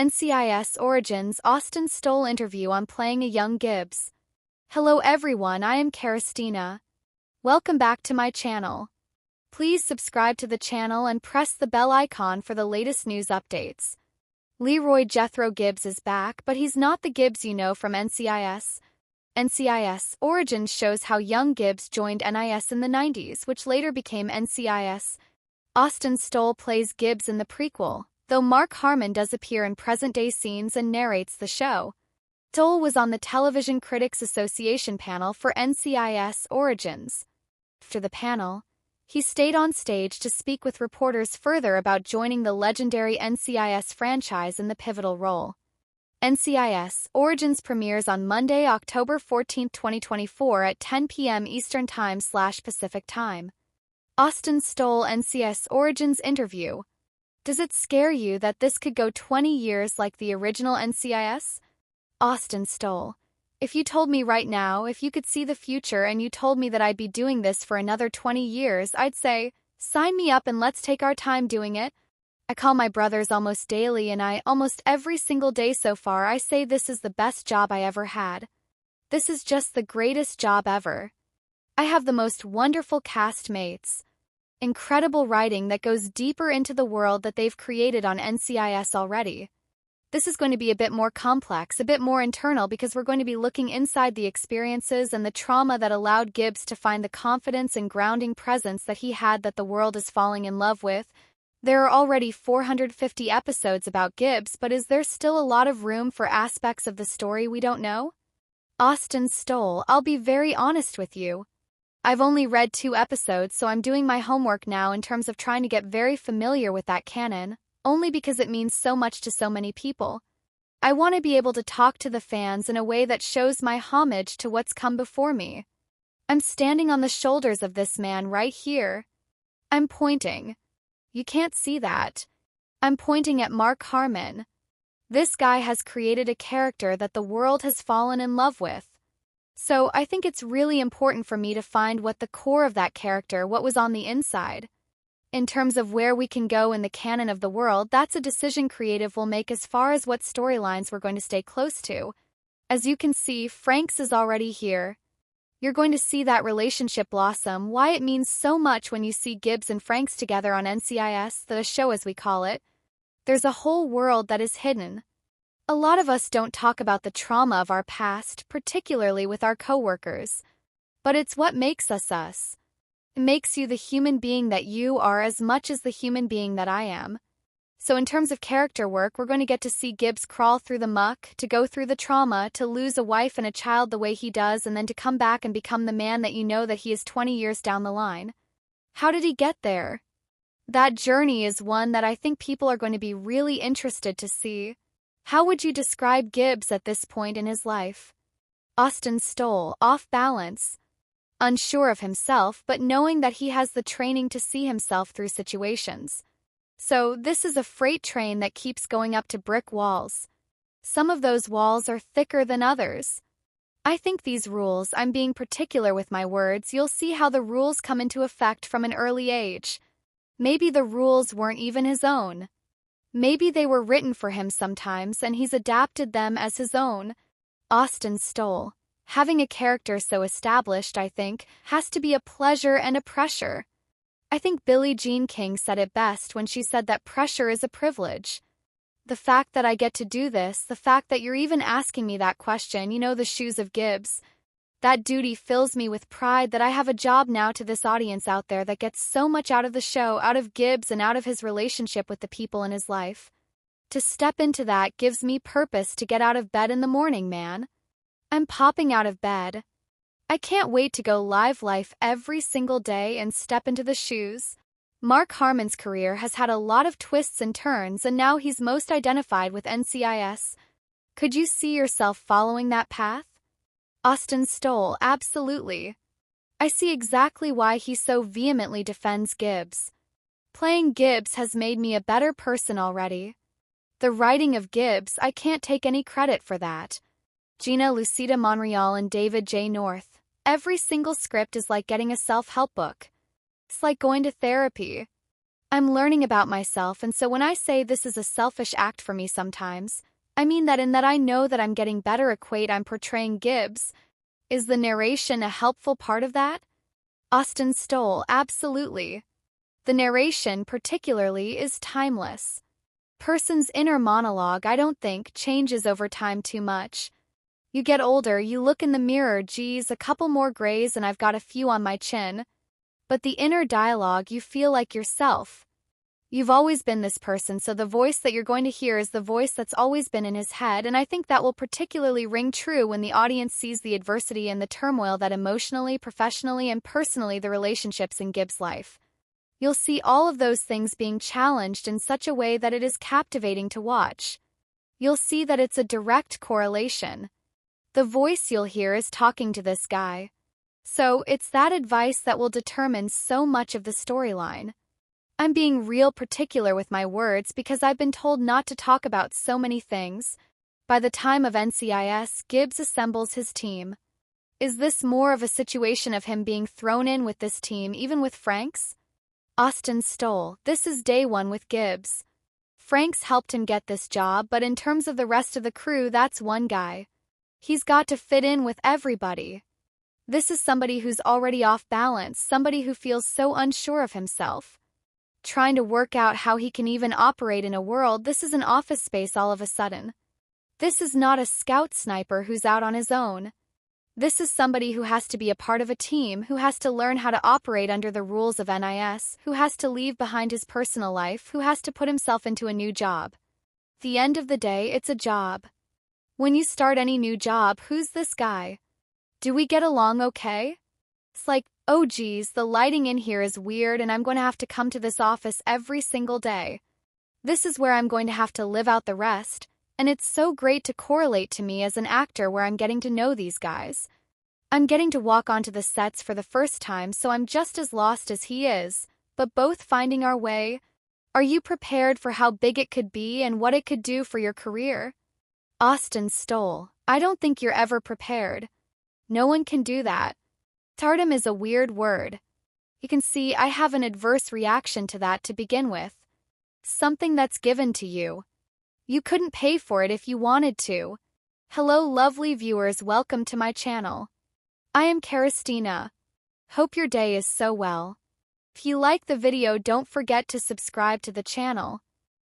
NCIS Origins Austin Stowell interview on playing a young Gibbs. Hello everyone, I am Christina. Welcome back to my channel. Please subscribe to the channel and press the bell icon for the latest news updates. Leroy Jethro Gibbs is back, but he's not the Gibbs you know from NCIS. NCIS Origins shows how young Gibbs joined NIS in the 90s, which later became NCIS. Austin Stowell plays Gibbs in the prequel, though Harmon does appear in present-day scenes and narrates the show. Stowell was on the Television Critics Association panel for NCIS Origins. After the panel, he stayed on stage to speak with reporters further about joining the legendary NCIS franchise in the pivotal role. NCIS Origins premieres on Monday, October 14, 2024 at 10 p.m. Eastern Time/Pacific Time. Austin Stowell NCIS Origins interview. Does it scare you that this could go 20 years like the original NCIS? Austin Stowell. If you told me right now, if you could see the future and you told me that I'd be doing this for another 20 years, I'd say, sign me up and let's take our time doing it. I call my brothers almost daily and almost every single day so far, I say this is the best job I ever had. This is just the greatest job ever. I have the most wonderful cast mates. Incredible writing that goes deeper into the world that they've created on NCIS already. This is going to be a bit more complex, a bit more internal, because we're going to be looking inside the experiences and the trauma that allowed Gibbs to find the confidence and grounding presence that he had that the world is falling in love with. There are already 450 episodes about Gibbs, but is there still a lot of room for aspects of the story we don't know? Austin Stowell, I'll be very honest with you. I've only read 2 episodes, so I'm doing my homework now in terms of trying to get very familiar with that canon, only because it means so much to so many people. I want to be able to talk to the fans in a way that shows my homage to what's come before me. I'm standing on the shoulders of this man right here. I'm pointing. You can't see that. I'm pointing at Harmon. This guy has created a character that the world has fallen in love with. So I think it's really important for me to find what the core of that character, what was on the inside. In terms of where we can go in the canon of the world, that's a decision creative will make as far as what storylines we're going to stay close to. As you can see, Franks is already here. You're going to see that relationship blossom, why it means so much when you see Gibbs and Franks together on NCIS, the show as we call it. There's a whole world that is hidden. A lot of us don't talk about the trauma of our past, particularly with our coworkers. But it's what makes us us. It makes you the human being that you are as much as the human being that I am. So in terms of character work, we're going to get to see Gibbs crawl through the muck, to go through the trauma, to lose a wife and a child the way he does, and then to come back and become the man that you know that he is 20 years down the line. How did he get there? That journey is one that I think people are going to be really interested to see. How would you describe Gibbs at this point in his life? Austin Stowell, off balance. Unsure of himself, but knowing that he has the training to see himself through situations. So, this is a freight train that keeps going up to brick walls. Some of those walls are thicker than others. I think these rules, I'm being particular with my words, you'll see how the rules come into effect from an early age. Maybe the rules weren't even his own. Maybe they were written for him sometimes and he's adapted them as his own. Austin Stowell. Having a character so established, I think, has to be a pleasure and a pressure. I think Billie Jean King said it best when she said that pressure is a privilege. The fact that I get to do this, the fact that you're even asking me that question, the shoes of Gibbs, that duty fills me with pride that I have a job now to this audience out there that gets so much out of the show, out of Gibbs and out of his relationship with the people in his life. To step into that gives me purpose to get out of bed in the morning, man. I'm popping out of bed. I can't wait to go live life every single day and step into the shoes. Harmon's career has had a lot of twists and turns, and now he's most identified with NCIS. Could you see yourself following that path? Austin Stowell, absolutely. I see exactly why he so vehemently defends Gibbs. Playing Gibbs has made me a better person already. The writing of Gibbs, I can't take any credit for that. Gina Lucida Monreal and David J. North. Every single script is like getting a self-help book. It's like going to therapy. I'm learning about myself, and so when I say this is a selfish act for me sometimes, I mean that in that I know that I'm getting better. I'm portraying Gibbs. Is the narration a helpful part of that? Austin Stowell, absolutely. The narration, particularly, is timeless. Person's inner monologue, I don't think, changes over time too much. You get older, you look in the mirror, geez, a couple more grays and I've got a few on my chin. But the inner dialogue, you feel like yourself. You've always been this person, so the voice that you're going to hear is the voice that's always been in his head, and I think that will particularly ring true when the audience sees the adversity and the turmoil that emotionally, professionally, and personally the relationships in Gibbs' life. You'll see all of those things being challenged in such a way that it is captivating to watch. You'll see that it's a direct correlation. The voice you'll hear is talking to this guy. So, it's that advice that will determine so much of the storyline. I'm being real particular with my words because I've been told not to talk about so many things. By the time of NCIS, Gibbs assembles his team. Is this more of a situation of him being thrown in with this team, even with Frank's? Austin Stowell, this is day one with Gibbs. Frank's helped him get this job, but in terms of the rest of the crew, that's one guy. He's got to fit in with everybody. This is somebody who's already off balance, somebody who feels so unsure of himself. Trying to work out how he can even operate in a world. This is an office space all of a sudden. This is not a scout sniper who's out on his own. This is somebody who has to be a part of a team, who has to learn how to operate under the rules of NIS, who has to leave behind his personal life, who has to put himself into a new job. At the end of the day, it's a job. When you start any new job, who's this guy? Do we get along okay? It's like, oh geez, the lighting in here is weird and I'm going to have to come to this office every single day. This is where I'm going to have to live out the rest, and it's so great to correlate to me as an actor where I'm getting to know these guys. I'm getting to walk onto the sets for the first time, so I'm just as lost as he is, but both finding our way. Are you prepared for how big it could be and what it could do for your career? Austin Stowell, I don't think you're ever prepared. No one can do that. Stardom is a weird word. You can see I have an adverse reaction to that to begin with. Something that's given to you. You couldn't pay for it if you wanted to. Hello lovely viewers, welcome to my channel. I am Christina. Hope your day is so well. If you like the video, don't forget to subscribe to the channel.